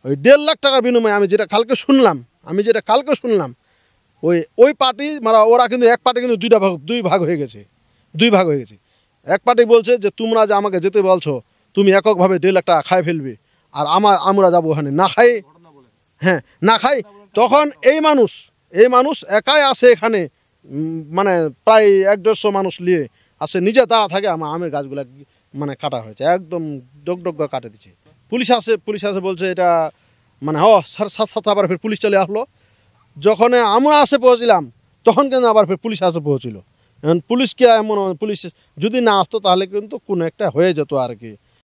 ওই 1.5 লাখ টাকার বিনিময়ে আমি যেটা কালকে শুনলাম ওই পার্টি মানে ওরা কিন্তু এক পার্টি কিন্তু দুই ভাগ হয়ে গেছে এক পার্টি বলছে যে তোমরা যে আমাকে যেতে বলছো তুমি এককভাবে 1.5 লাখ টাকা খাই ফেলবে আর আমরা যাবো ওখানে না খাই তখন এই মানুষ একাই আসে এখানে মানে প্রায় 1-150 মানুষ নিয়ে আসে নিজে দাঁড়া থাকে আমের গাছগুলা মানে কাটা হয়েছে একদম ডগ কাটে দিচ্ছে পুলিশ আসে বলছে এটা মানে সাথে আবার ফের পুলিশ চলে আসলো যখন আমরা আসে পৌঁছিলাম তখন কিন্তু আবার ফের পুলিশ আসে পৌঁছিল এখন পুলিশ যদি না আসতো তাহলে কিন্তু কোনো একটা হয়ে যেত আর কি